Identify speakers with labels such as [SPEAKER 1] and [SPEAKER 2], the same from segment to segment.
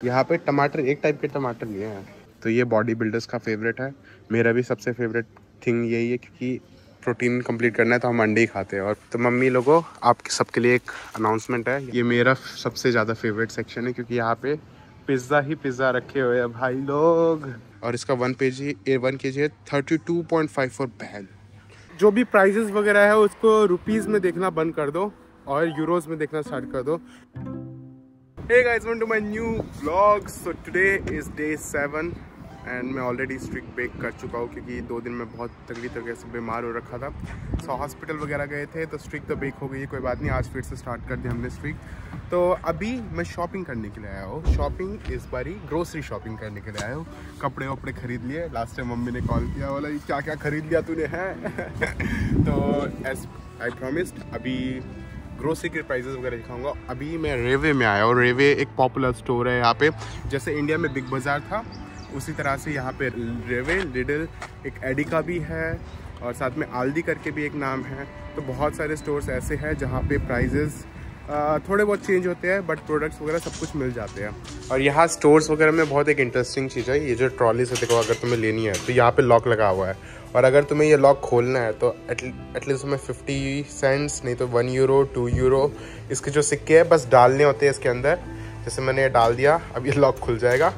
[SPEAKER 1] यहाँ पे टमाटर एक टाइप के टमाटर लिए हैं। तो ये बॉडी बिल्डर्स का फेवरेट है, मेरा भी सबसे फेवरेट थिंग यही है, क्योंकि प्रोटीन कंप्लीट करना है तो हम अंडे ही खाते हैं। और तो मम्मी लोगों, आप सबके लिए एक अनाउंसमेंट है, ये मेरा सबसे ज़्यादा फेवरेट सेक्शन है, क्योंकि यहाँ पे पिज़्ज़ा ही पिज़्ज़ा रखे हुए हैं भाई लोग। और इसका 1 kg है 32.54 बैग। जो भी प्राइजेस वगैरह है उसको रुपीज़ में देखना बंद कर दो और यूरोज में देखना स्टार्ट कर दो। Hey guys, welcome to my new vlog. So today is day 7 and मैं ऑलरेडी स्ट्रिक ब्रेक कर चुका हूँ, क्योंकि 2 दिन में बहुत तगड़ी तरह से बीमार हो रखा था। सो हॉस्पिटल वगैरह गए थे तो स्ट्रिक तो ब्रेक हो गई है, कोई बात नहीं, आज फिर से स्टार्ट कर दिया हमने स्ट्रिक। तो अभी मैं शॉपिंग करने के लिए आया हूँ। शॉपिंग इस बारी ग्रोसरी शॉपिंग करने के लिए आया हूँ। कपड़े वपड़े खरीद लिए। लास्ट टाइम मम्मी ने कॉल किया, बोला क्या क्या खरीद लिया तूने है। तो एज आई प्रॉमिस्ड अभी ग्रोसरी के प्राइजेस वगैरह दिखाऊंगा। अभी मैं रेवे में आया हूँ। रेवे एक पॉपुलर स्टोर है यहाँ पे, जैसे इंडिया में बिग बाज़ार था उसी तरह से यहाँ पे रेवे, लिडल, एक एडी का भी है और साथ में आल्दी करके भी एक नाम है। तो बहुत सारे स्टोर्स ऐसे हैं जहाँ पे प्राइजेस थोड़े बहुत चेंज होते हैं, बट प्रोडक्ट्स वगैरह सब कुछ मिल जाते हैं। और यहाँ स्टोर्स वगैरह में बहुत एक इंटरेस्टिंग चीज़ है, ये जो ट्रॉली से देखो, अगर तुम्हें लेनी है तो यहाँ पे लॉक लगा हुआ है, और अगर तुम्हें ये लॉक खोलना है तो एटलीस्ट तुम्हें 50 सेंट्स नहीं तो 1 यूरो 2 यूरो इसके जो सिक्के हैं बस डालने होते हैं इसके अंदर। जैसे मैंने ये डाल दिया, अब ये लॉक खुल जाएगा,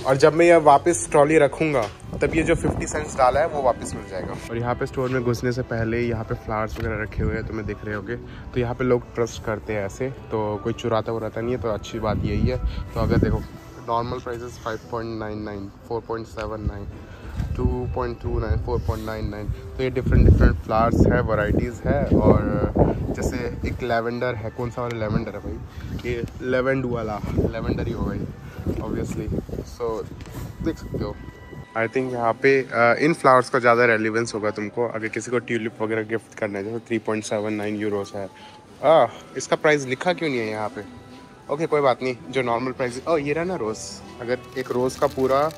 [SPEAKER 1] और जब मैं ये वापस ट्रॉली रखूँगा तब ये जो 50 सेंट्स डाला है वो वापस मिल जाएगा। और यहाँ पे स्टोर में घुसने से पहले यहाँ पे फ्लावर्स वगैरह रखे हुए हैं, तुम्हें दिख रहे होंगे। तो यहाँ पे लोग ट्रस्ट करते हैं ऐसे, तो कोई चुराता वुराता नहीं है, तो अच्छी बात यही है। तो अगर देखो नॉर्मल प्राइसेस 5.99, 4.79, 2.29, 4.99, तो ये डिफरेंट फ्लावर्स है, वैरायटीज़ है। और जैसे एक लेवेंडर है, कौन सा वाला लेवेंडर है भाई, ये लेवेंड वाला लेवेंडर ही होगा ये ऑब्वियसली। सो देख सकते हो। आई थिंक यहाँ पे इन फ्लावर्स का ज़्यादा रेलिवेंस होगा तुमको अगर किसी को ट्यूलिप वगैरह गिफ्ट करना है। जैसे 3.79 यूरोस है। इसका प्राइस लिखा क्यों नहीं है यहाँ पे? ओके कोई बात नहीं, जो नॉर्मल प्राइस। ये रहा ना रोज़, अगर एक रोज़ का पूरा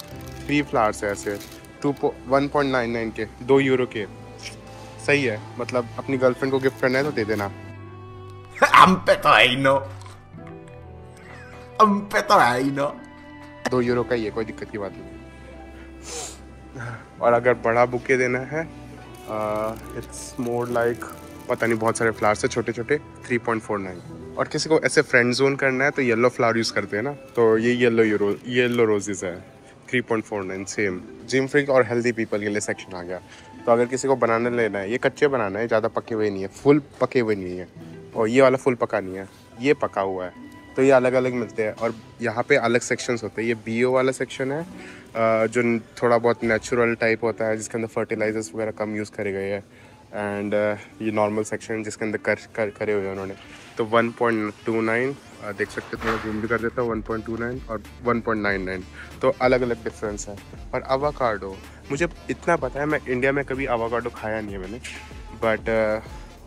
[SPEAKER 1] 3 फ्लावर्स है ऐसे 1.99 के, 2 यूरो के, सही है। मतलब अपनी गर्लफ्रेंड को गिफ्ट करना है तो दे देना।
[SPEAKER 2] हम पे तो है ही नो, हम पे तो है ही नो।
[SPEAKER 1] 2 यूरो का ही है, कोई दिक्कत की बात नहीं। और अगर बड़ा बुके देना है इट्स मोर लाइक, पता नहीं, बहुत सारे फ्लावर्स है छोटे छोटे, 3.49। और किसी को ऐसे फ्रेंड जोन करना है तो येलो फ्लावर यूज़ करते हैं ना, तो ये येलो रोजेस है 3.49 सेम। जिम फ्रीक और हेल्दी पीपल के लिए सेक्शन आ गया। तो अगर किसी को बनाने लेना है, ये कच्चे बनाना है, ज़्यादा पके हुए नहीं है, फुल पके हुए नहीं है। और ये वाला फुल पका नहीं है, ये पका हुआ है। तो ये अलग अलग मिलते हैं। और यहाँ पे अलग सेक्शंस होते हैं। ये बीओ वाला सेक्शन है जो थोड़ा बहुत नेचुरल टाइप होता है, जिसके अंदर फर्टिलाइजर्स वगैरह कम यूज़ करे गए हैं। एंड ये नॉर्मल सेक्शन जिसके अंदर करे हुए हैं उन्होंने। तो 1.29 देख सकते, थोड़ा जूम भी कर देता हूँ, 1.29 और 1.99, तो अलग अलग डिफरेंस है। और अवाकाडो, मुझे इतना पता है, मैं इंडिया में कभी अवाकाडो खाया नहीं है मैंने, बट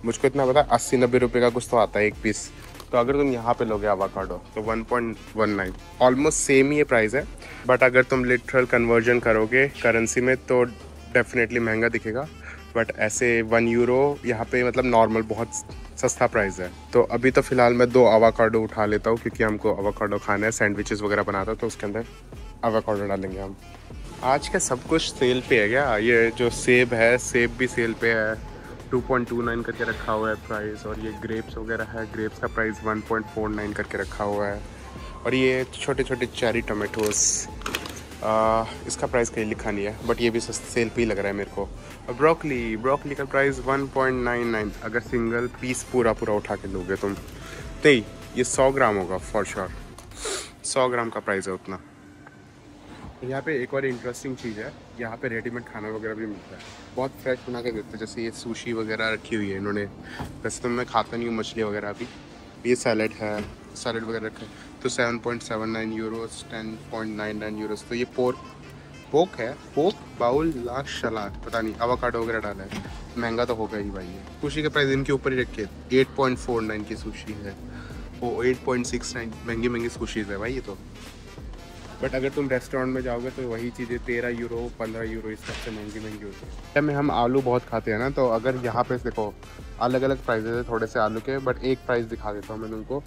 [SPEAKER 1] मुझको इतना पता है 80-90 रुपये का कुछ तो आता है एक पीस। तो अगर तुम यहाँ पे लोगे अवाकाडो तो 1.19, ऑलमोस्ट सेम ही प्राइस है। बट अगर तुम लिटरल कन्वर्जन करोगे करेंसी में तो डेफिनेटली महंगा दिखेगा। बट ऐसे 1 यूरो यहाँ पे मतलब नॉर्मल बहुत सस्ता प्राइस है। तो अभी तो फ़िलहाल मैं 2 अवाकाडो उठा लेता हूँ, क्योंकि हमको अवाकाडो खाना है, सैंडविचेस वगैरह बनाता तो उसके अंदर अवाकाडो डालेंगे हम। आज का सब कुछ सेल पे है क्या? ये जो सेब है, सेब भी सेल पे है, 2.29 करके रखा हुआ है प्राइस। और ये ग्रेप्स वगैरह है, ग्रेप्स का प्राइस 1.49 करके रखा हुआ है। और ये छोटे छोटे चेरी टोमेटोस, इसका प्राइस कहीं लिखा नहीं है, बट ये भी सेल पे ही लग रहा है मेरे को। और ब्रोकली का प्राइस 1.99 अगर सिंगल पीस पूरा उठा के लोगे तुम। नहीं, ये 100 ग्राम होगा फॉर श्योर, 100 ग्राम का प्राइस है उतना। यहाँ पे एक और इंटरेस्टिंग चीज़ है, यहाँ पे रेडीमेड खाना वगैरह भी मिलता है, बहुत फ्रेश बना के देते हैं। जैसे ये सुशी वगैरह रखी हुई है इन्होंने। वैसे तो मैं खाता नहीं हूँ मछली वगैरह अभी। ये सैलड है, सैलड वगैरह रखा है, तो 7.79 यूरोस, 10.99 यूरोस। तो ये पोक है, पोक बाउल लाख सलाद, पता नहीं अवाकाडो वगैरह डाला है, महंगा तो होगा ही भाई। ये सुशी के प्राइस इनके ऊपर ही रखे, 8.49 की सुशी है, वो 8.69, महंगी सुशीज़ है भाई ये तो। बट अगर तुम रेस्टोरेंट में जाओगे तो वही चीज़ें 13 यूरो 15 यूरो इस सबसे महंगी होती है। में हम आलू बहुत खाते हैं ना, तो अगर यहाँ पे देखो अलग अलग प्राइजेस है थोड़े से आलू के, बट एक प्राइस दिखा देता हूँ मैं तुमको।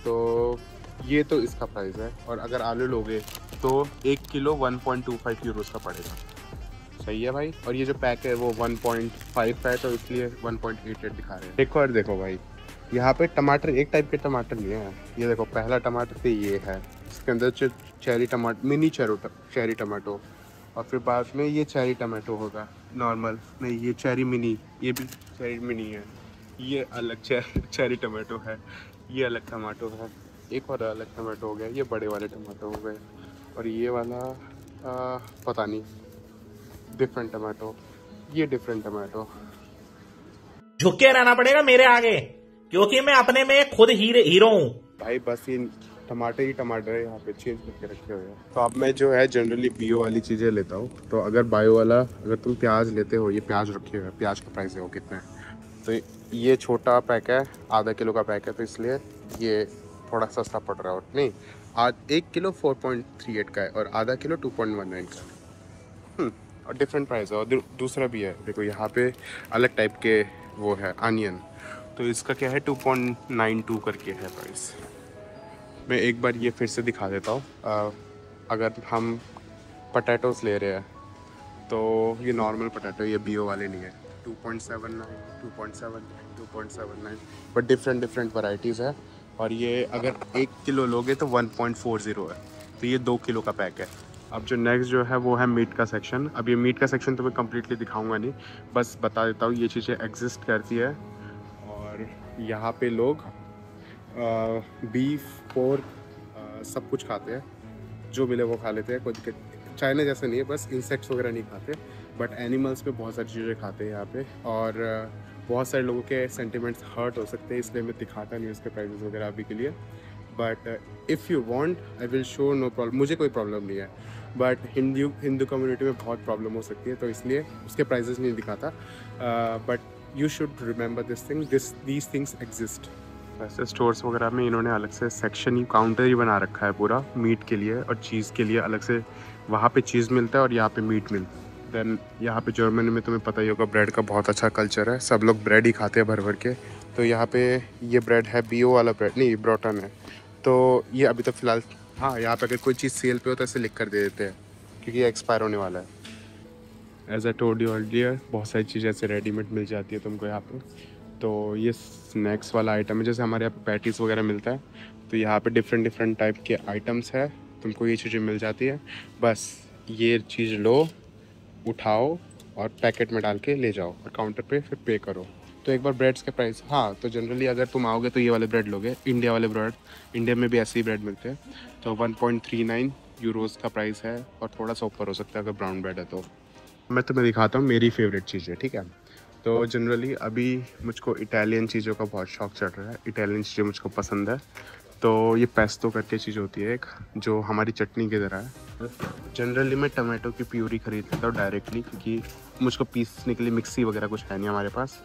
[SPEAKER 1] तो ये तो इसका प्राइस है। और अगर आलू लोगे तो 1 किलो 1.25 यूरोस का पड़ेगा। सही है भाई। और ये जो पैक है वो 1.5 का है, तो इसलिए 1.88 दिखा रहे हैं। देखो और देखो भाई, यहाँ पे टमाटर एक टाइप के टमाटर नहीं है। ये देखो, पहला टमाटर तो ये है, इसके अंदर चेरी टमाटर, मिनी चेरी टमाटो, और फिर बाद में ये चेरी टमाटो होगा नॉर्मल, नहीं ये चेरी मिनी, ये भी चेरी मिनी है। ये अलग चेरी टमाटो है, ये अलग टमाटो है, एक और अलग टमाटो हो गया, ये बड़े वाले टमाटो हो गए, और ये वाला पता नहीं, डिफरेंट टमाटो, ये डिफरेंट टमाटो।
[SPEAKER 3] झुक के रहना पड़ेगा मेरे आगे, क्योंकि मैं अपने में खुद हीरो हूँ
[SPEAKER 1] भाई। बस ये टमाटर ही टमाटर है, यहाँ पे चेंज करके रखे हुए हैं। तो अब मैं जो है जनरली बियो वाली चीज़ें लेता हूँ। तो अगर बायो वाला, अगर तुम प्याज लेते हो, ये प्याज रखे हुए हैं, प्याज का प्राइस है वो कितना है, तो ये छोटा पैक है, आधा किलो का पैक है, तो इसलिए ये थोड़ा सस्ता पड़ रहा है। और नहीं, आज 1 किलो 4.38 का है और आधा किलो 2.19 का है। और डिफरेंट प्राइस है। और दूसरा भी है, देखो यहाँ पे अलग टाइप के वो है अनियन, तो इसका क्या है 2.92 करके है प्राइस। मैं एक बार ये फिर से दिखा देता हूँ। अगर हम पटैटोस ले रहे हैं तो ये नॉर्मल पटैटो, ये बियो वाले नहीं है, 2.79, 2.79, 2.79, बट डिफरेंट वैराइटीज़ है। और ये अगर 1 किलो लोगे तो 1.40 है, तो ये 2 किलो का पैक है। अब जो नेक्स्ट जो है वो है मीट का सेक्शन। अब ये मीट का सेक्शन तो मैं कम्प्लीटली दिखाऊंगा नहीं, बस बता देता हूँ ये चीज़ें एग्जिस्ट करती है। और यहाँ पे लोग बीफ, पोर्क, सब कुछ खाते हैं, जो मिले वो खा लेते हैं, कोई दिक्कत। चाइना जैसा नहीं है, बस इंसेक्ट्स वगैरह नहीं खाते, बट एनिमल्स पे बहुत सारी चीज़ें खाते हैं यहाँ पे। और बहुत सारे लोगों के सेंटिमेंट्स हर्ट हो सकते हैं, इसलिए मैं दिखाता नहीं उसके प्राइसेस वगैरह अभी के लिए। But if you want I will show, no problem, मुझे कोई प्रॉब्लम नहीं है। बट हिंदू कम्युनिटी में बहुत प्रॉब्लम हो सकती है, तो इसलिए उसके प्राइसेस नहीं दिखाता। But you should remember this thing, these things exist. वैसे स्टोर्स वगैरह में इन्होंने अलग से सेक्शन ही, काउंटर ही बना रखा है पूरा मीट के लिए और चीज़ के लिए अलग से। वहाँ पे चीज़ मिलता है और यहाँ पे मीट मिलता है। देन यहाँ पे जर्मनी में तुम्हें पता ही होगा, ब्रेड का बहुत अच्छा कल्चर है, सब लोग ब्रेड ही खाते हैं भर भर के। तो यहाँ पे ये ब्रेड है, बियो वाला ब्रेड नहीं, ब्रोटन है। तो ये अभी तो फ़िलहाल, हाँ, यहाँ पे अगर कोई चीज़ सेल पे हो तो ऐसे लिख कर दे देते हैं, क्योंकि ये एक्सपायर होने वाला है। As I told you earlier, बहुत सारी चीज़ें ऐसे रेडीमेड मिल जाती है तुमको यहाँ पे। तो ये स्नैक्स वाला आइटम है, जैसे हमारे यहाँ पे पैटीज वगैरह मिलता है, तो यहाँ पे डिफरेंट टाइप के आइटम्स है, तुमको ये चीज़ें मिल जाती है। बस ये चीज़ लो, उठाओ और पैकेट में डाल के ले जाओ और काउंटर पे फिर पे करो। तो एक बार ब्रेड्स के प्राइस, हाँ, तो जनरली अगर तुम आओगे तो ये वाले ब्रेड लोगे, इंडिया वाले ब्रेड, इंडिया में भी ऐसे ही ब्रेड मिलते हैं। तो 1.39 यूरोज़ का प्राइस है, और थोड़ा सा ऊपर हो सकता है अगर ब्राउन ब्रेड है। तो मैं तुम्हें दिखाता हूँ मेरी फेवरेट चीज़ें, ठीक है। तो जनरली अभी मुझको इटालियन चीज़ों का बहुत शौक चढ़ रहा है, इटालियन चीज़ें मुझको पसंद है। तो ये पेस्टो करके चीज़ होती है एक, जो हमारी चटनी की तरह है। जनरली मैं टमाटो की प्यूरी खरीद लेता हूँ डायरेक्टली, क्योंकि मुझको पीसने के लिए मिक्सी वगैरह कुछ है नहीं हमारे पास,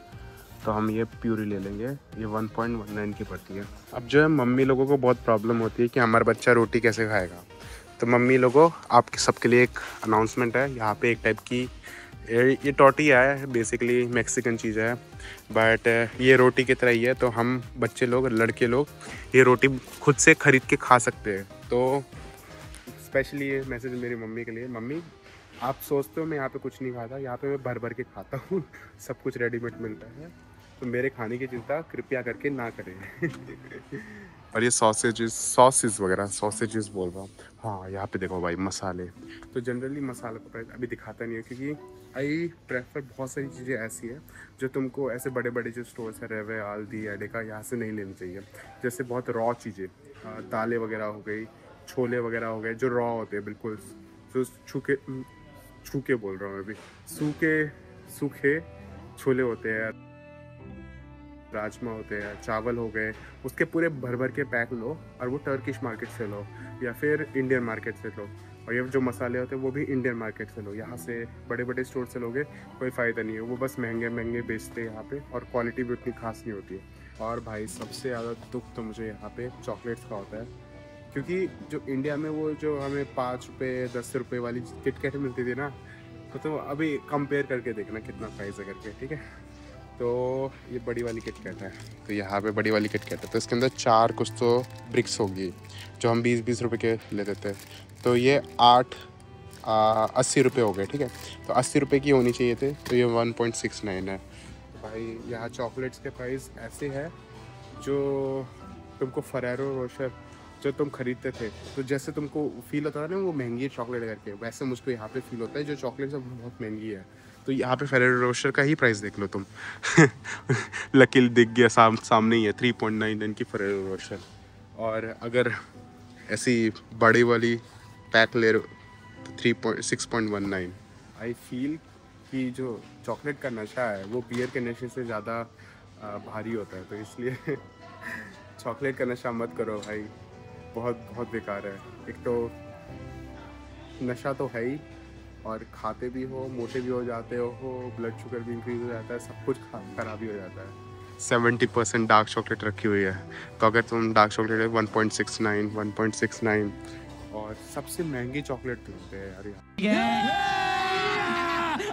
[SPEAKER 1] तो हम ये प्यूरी ले लेंगे। ये 1.19 की पड़ती है। अब जो है मम्मी लोगों को बहुत प्रॉब्लम होती है कि हमारा बच्चा रोटी कैसे खाएगा। तो मम्मी लोगों, आपके सबके लिए एक अनाउंसमेंट है, यहाँ पे एक टाइप की ये टोर्टिया है, बेसिकली मैक्सिकन चीज़ है, बट ये रोटी की तरह ही है। तो हम बच्चे लोग, लड़के लोग, ये रोटी खुद से ख़रीद के खा सकते हैं। तो स्पेशली ये मैसेज मेरी मम्मी के लिए, मम्मी आप सोचते हो मैं यहाँ पे कुछ नहीं खाता, यहाँ पे मैं भर भर के खाता हूँ, सब कुछ रेडीमेड मिलता है, तो मेरे खाने की चिंता कृपया करके ना करें। और ये सॉसेज वगैरह, सॉसेजेस बोल रहा हूँ। हाँ, यहाँ पे देखो भाई मसाले, तो जनरली मसाला का प्राइस अभी दिखाता नहीं है, क्योंकि आई प्रेफर, बहुत सारी चीज़ें ऐसी है जो तुमको ऐसे बड़े बड़े जो स्टोर्स है, रेवे, आल्दी, एडेका, यहाँ से नहीं लेनी चाहिए। जैसे बहुत रॉ चीज़ें, दालें वगैरह हो गई, छोले वगैरह हो गए, जो रॉ होते हैं बिल्कुल, जो छूके बोल रहा हूँ अभी, सूखे छोले होते हैं, राजमा होते हैं, चावल हो गए, उसके पूरे भर भर के पैक लो, और वो टर्किश मार्केट से लो या फिर इंडियन मार्केट से लो। और ये जो मसाले होते हैं वो भी इंडियन मार्केट से लो। यहाँ से बड़े बड़े स्टोर से लोगे कोई फ़ायदा नहीं है, वो बस महंगे बेचते हैं यहाँ पे, और क्वालिटी भी उतनी खास नहीं होती है। और भाई सबसे ज़्यादा दुख तो मुझे यहाँ पे चॉकलेट्स का होता है, क्योंकि जो इंडिया में वो जो हमें 5 रुपये 10 रुपये वाली किटकैट मिलती थी ना, तो तुम अभी कंपेयर करके देखना कितना प्राइस है करके, ठीक है। तो ये बड़ी वाली किटकैट है, तो यहाँ पे बड़ी वाली किटकैट है, तो इसके अंदर 4 कुछ तो ब्रिक्स होगी जो हम 20-20 रुपए के लेते थे। तो ये 80 रुपये हो गए, ठीक है। तो 80 रुपये की होनी चाहिए थे, तो ये 1.69 है। तो भाई यहाँ चॉकलेट्स के प्राइस ऐसे है जो तुमको फरेरो रोशर जो तुम खरीदते थे, तो जैसे तुमको फील होता है ना वो महंगी चॉकलेट करके, वैसे मुझको यहाँ पे फील होता है जो चॉकलेट सब बहुत महंगी है। तो यहाँ पे फेरेरो रोशर का ही प्राइस देख लो तुम लकील दिख गया सामने ही है, 3.99 की फेरेरो रोशर। और अगर ऐसी बड़ी वाली पैक ले रहे हो तो 6.19। आई फील कि जो चॉकलेट का नशा है वो बियर के नशे से ज़्यादा भारी होता है, तो इसलिए चॉकलेट का नशा मत करो भाई, बहुत बहुत बेकार है। एक तो नशा तो है ही, और खाते भी हो मोटे भी हो जाते हो, ब्लड शुगर भी इंक्रीज हो जाता है, सब कुछ खराब ही हो जाता है। 70% डार्क चॉकलेट रखी हुई है, तो अगर तुम डार्क चॉकलेट 1.69 और सबसे महंगी चॉकलेट ढूंढते हैं यार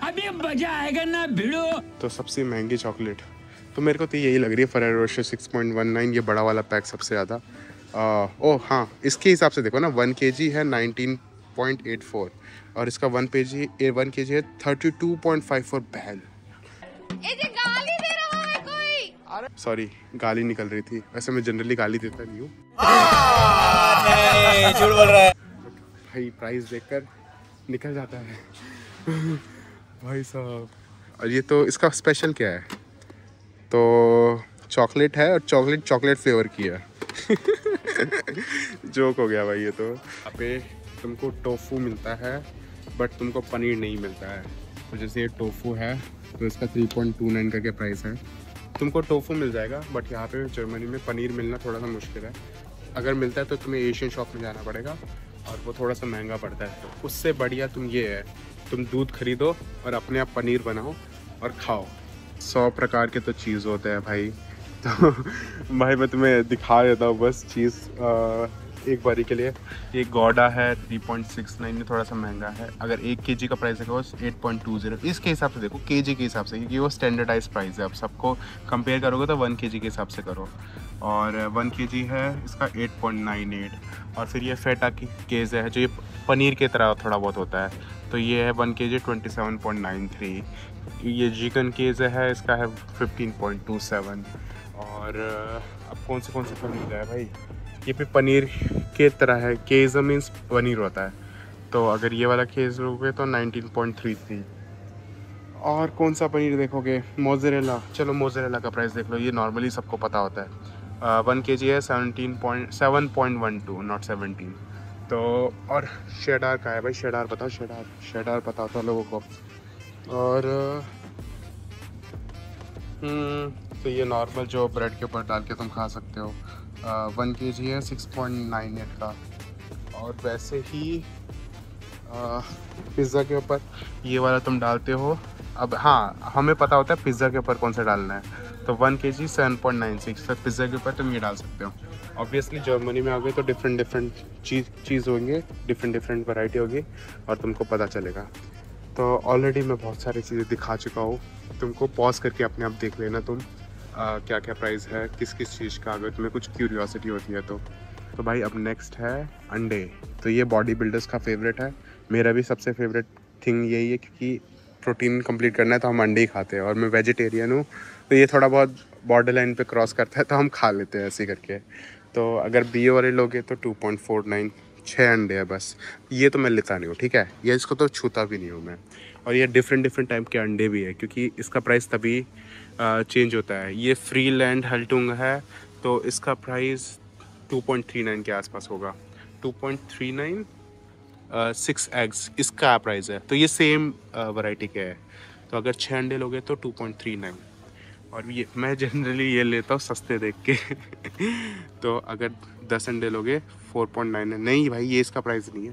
[SPEAKER 4] अभी मजा आएगा ना भिड़ो।
[SPEAKER 1] तो सबसे महंगी चॉकलेट तो मेरे को तो यही लग रही है, फेरेरो रोशर 6.19, ये बड़ा वाला पैक सबसे ज़्यादा। ओह हाँ, इसके हिसाब से देखो ना 1 kg है 19.84 और इसका 1 kg है 32.54। बहन
[SPEAKER 5] गाली दे रहा है कोई।
[SPEAKER 1] सॉरी, गाली निकल रही थी, वैसे मैं जनरली गाली देता नहीं हूँ।
[SPEAKER 3] झूठ बोल रहा है
[SPEAKER 1] भाई प्राइस देखकर निकल जाता है भाई साहब। और ये तो इसका स्पेशल क्या है, तो चॉकलेट है और चॉकलेट फ्लेवर की है जोक हो गया भाई ये तो। यहाँ पे तुमको टोफू मिलता है बट तुमको पनीर नहीं मिलता है। तो जैसे ये टोफू है तो इसका 3.29 करके प्राइस है। तुमको टोफू मिल जाएगा बट यहाँ पे जर्मनी में पनीर मिलना थोड़ा सा मुश्किल है। अगर मिलता है तो तुम्हें एशियन शॉप में जाना पड़ेगा और वो थोड़ा सा महंगा पड़ता है। तो उससे बढ़िया तुम ये है, तुम दूध खरीदो और अपने आप पनीर बनाओ और खाओ। 100 प्रकार के तो चीज़ होते हैं भाई। तो भाई मैं तुम्हें दिखा देता हूँ बस चीज़ एक बारी के लिए। ये गौडा है 3.69 में, थोड़ा सा महंगा है। अगर 1 kg का प्राइस है वो 8.20। इसके हिसाब से देखो, kg के हिसाब से, क्योंकि वो स्टैंडर्डाइज प्राइस है। अब सबको कंपेयर करोगे तो 1 kg के हिसाब से करो। और 1 kg है इसका 8.98। और फिर ये फेटा की केज़ है जो ये पनीर की तरह थोड़ा बहुत होता है, तो ये है 1 kg 27.93। ये चिकन केज़ है, इसका है 15.27। और अब कौन से पनीर है भाई, ये भी पनीर के तरह है। केज़ मीन्स पनीर होता है, तो अगर ये वाला केज़ लोगे तो 19.33। और कौन सा पनीर देखोगे, मोज़रेला। चलो मोज़रेला का प्राइस देख लो, ये नॉर्मली सबको पता होता है। 1 kg है 7.12 नॉट 17। तो और शेडार का है भाई, शेडार बताओ, शेडार पता होता है लोगों को। और तो ये नॉर्मल जो ब्रेड के ऊपर डाल के तुम खा सकते हो। 1 kg है 6.98 का। और वैसे ही पिज़्ज़ा के ऊपर ये वाला तुम डालते हो। अब हाँ, हमें पता होता है पिज़्ज़ा के ऊपर कौन सा डालना है, तो 1 kg 7.96। तो पिज़्ज़ा के ऊपर तुम ये डाल सकते हो। ऑब्वियसली जर्मनी में आ गए तो डिफरेंट चीज़ होंगे, डिफरेंट वैरायटी होगी और तुमको पता चलेगा। तो ऑलरेडी मैं बहुत सारी चीज़ें दिखा चुका हूँ, तुमको पॉज करके अपने आप देख लेना तुम क्या क्या प्राइस है किस चीज़ का, अगर तुम्हें कुछ क्यूरियोसिटी होती है तो भाई अब नेक्स्ट है अंडे। तो ये बॉडी बिल्डर्स का फेवरेट है, मेरा भी सबसे फेवरेट थिंग यही है, क्योंकि प्रोटीन कंप्लीट करना है तो हम अंडे ही खाते हैं। और मैं वेजिटेरियन हूँ, तो ये थोड़ा बहुत बॉर्डर लाइन पे क्रॉस करता है तो हम खा लेते हैं ऐसे करके। तो अगर बी वाले लोगे तो 2.49, 6 अंडे है बस। ये तो मैं लेता नहीं हूँ, ठीक है, ये इसको तो छूता भी नहीं हूँ मैं। और ये डिफरेंट टाइप के अंडे भी है, क्योंकि इसका प्राइस तभी चेंज होता है। ये फ्रीलैंड हल्टुंग है, तो इसका प्राइस 2.39 के आसपास होगा। 2.39 6 एग्स इसका प्राइस है। तो ये सेम वैरायटी के है। तो अगर 6 अंडे लोगे तो 2.39। और ये मैं जनरली ये लेता हूँ सस्ते देख के तो अगर 10 अंडे लोगे 4.9 है। नहीं भाई, ये इसका प्राइस नहीं है,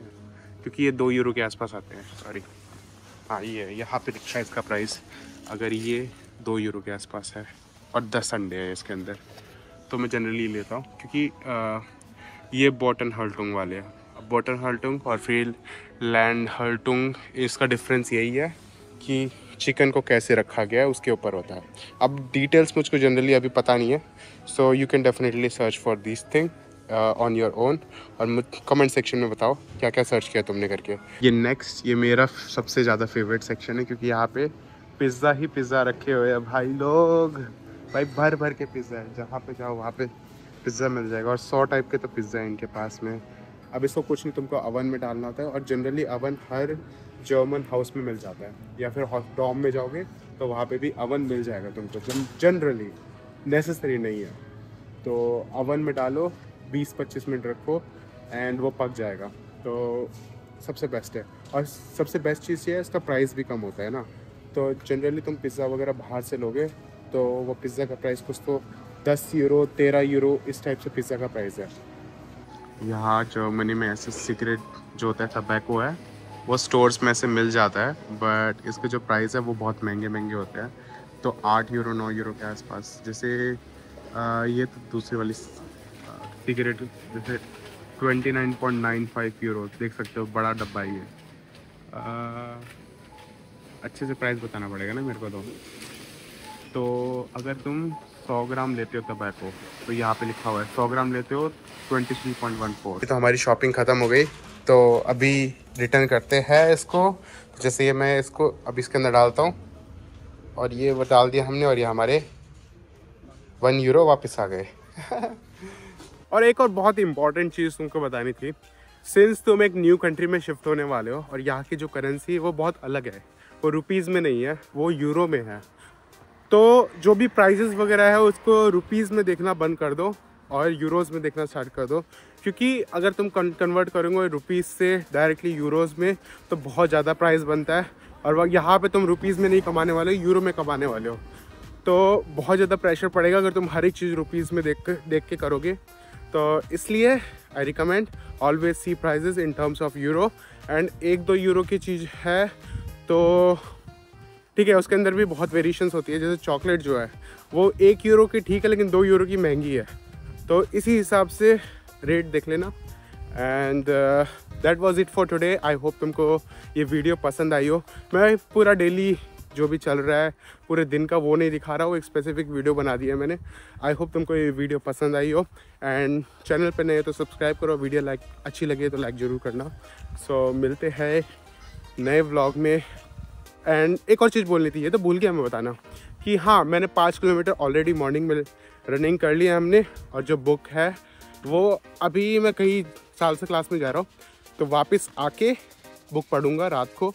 [SPEAKER 1] क्योंकि ये 2 यूरो के आसपास आते हैं। सॉरी, हाँ ये है, यहाँ पे लिखा है इसका प्राइस। अगर ये 2 यूरो के आसपास है और 10 अंडे हैं इसके अंदर, तो मैं जनरली लेता हूँ, क्योंकि ये बॉटन हल्टुंग वाले हैं। बॉटन हल्टुंग और फिर लैंड हल्टुंग, इसका डिफरेंस यही है कि चिकन को कैसे रखा गया है उसके ऊपर होता है। अब डिटेल्स मुझको जनरली अभी पता नहीं है, so you can definitely search for this thing on your own. और कमेंट सेक्शन में बताओ क्या क्या सर्च किया तुमने करके। ये नेक्स्ट, ये मेरा सबसे ज़्यादा फेवरेट सेक्शन है, क्योंकि यहाँ पे पिज़्ज़ा ही पिज़्ज़ा रखे हुए हैं भाई लोग। भाई भर भर के पिज़्ज़ा है, जहाँ पे जाओ वहाँ पे पिज़्ज़ा मिल जाएगा। और 100 टाइप के तो पिज़्ज़ा है इनके पास में। अब इसको कुछ नहीं, तुमको अवन में डालना होता है, और जनरली अवन हर जर्मन हाउस में मिल जाता है, या फिर डॉम में जाओगे तो वहाँ पे भी अवन मिल जाएगा तुमको। जनरली नेसेसरी नहीं है, तो अवन में डालो, 20-25 मिनट रखो एंड वो पक जाएगा। तो सबसे बेस्ट है। और सबसे बेस्ट चीज़ ये है, इसका प्राइस भी कम होता है ना। तो जनरली तुम पिज़्ज़ा वगैरह बाहर से लोगे तो वो पिज़्ज़ा का प्राइस कुछ तो 10 यूरो 13 यूरो इस टाइप से पिज़्ज़ा का प्राइस है। यहाँ जर्मनी में ऐसे सिगरेट जो होता है, टबैको है, वो स्टोर्स में से मिल जाता है, बट इसके जो प्राइस है वो बहुत महंगे होते हैं। तो 8 यूरो 9 यूरो के आसपास। जैसे ये तो दूसरी वाली सिगरेट जैसे 29.95 यूरो, देख सकते हो, बड़ा डब्बा ही है। अच्छे से प्राइस बताना पड़ेगा ना मेरे को। तो अगर तुम 100 ग्राम लेते हो टबैको, तो यहाँ पे लिखा हुआ है 100 ग्राम लेते हो 23.14। तो हमारी शॉपिंग ख़त्म हो गई, तो अभी रिटर्न करते हैं इसको। जैसे ये मैं इसको अभी इसके अंदर डालता हूँ, और ये वो डाल दिया हमने, और ये हमारे 1 यूरो वापस आ गए। और एक और बहुत इंपॉर्टेंट चीज़ तुमको बतानी थी, सिंस तुम एक न्यू कंट्री में शिफ्ट होने वाले हो, और यहाँ की जो करेंसी है वो बहुत अलग है, वो रुपीज़ में नहीं है, वो यूरो में है। तो जो भी प्राइसेस वगैरह है उसको रुपीज़ में देखना बंद कर दो और यूरोज़ में देखना स्टार्ट कर दो, क्योंकि अगर तुम कन्वर्ट करोगे रुपीज़ से डायरेक्टली यूरोज़ में तो बहुत ज़्यादा प्राइस बनता है, और वह यहाँ पे तुम रुपीज़ में नहीं कमाने वाले हो, यूरो में कमाने वाले हो। तो बहुत ज़्यादा प्रेशर पड़ेगा अगर तुम हर एक चीज़ रुपीज़ में देख के करोगे। तो इसलिए I recommend always see prices in terms of euro. And 1-2 euro की चीज़ है तो ठीक है, उसके अंदर भी बहुत वेरिएशंस होती है। जैसे चॉकलेट जो है वो 1 यूरो की ठीक है, लेकिन 2 यूरो की महंगी है, तो इसी हिसाब से रेट देख लेना। And that was it for today. I hope तुमको ये वीडियो पसंद आई हो। मैं पूरा डेली जो भी चल रहा है पूरे दिन का वो नहीं दिखा रहा हूँ, एक स्पेसिफिक वीडियो बना दी है मैंने। आई होप तुमको ये वीडियो पसंद आई हो। एंड चैनल पे नए हो तो सब्सक्राइब करो, वीडियो लाइक अच्छी लगे तो लाइक ज़रूर करना। सो मिलते हैं नए व्लॉग में। एंड एक और चीज़ बोलनी थी, ये तो भूल गया मैं बताना, कि हाँ, मैंने 5 किलोमीटर ऑलरेडी मॉर्निंग में रनिंग कर लिया हमने। और जो बुक है वो अभी मैं कहीं साल से क्लास में जा रहा हूँ, तो वापस आके बुक पढ़ूँगा रात को,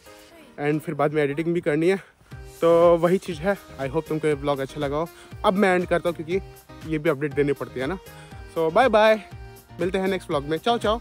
[SPEAKER 1] एंड फिर बाद में एडिटिंग भी करनी है। तो वही चीज़ है। आई होप तुमको ये ब्लॉग अच्छा लगा हो। अब मैं एंड करता हूँ, क्योंकि ये भी अपडेट देनी पड़ती है ना। सो बाय बाय, मिलते हैं नेक्स्ट ब्लॉग में। चाओ चाओ।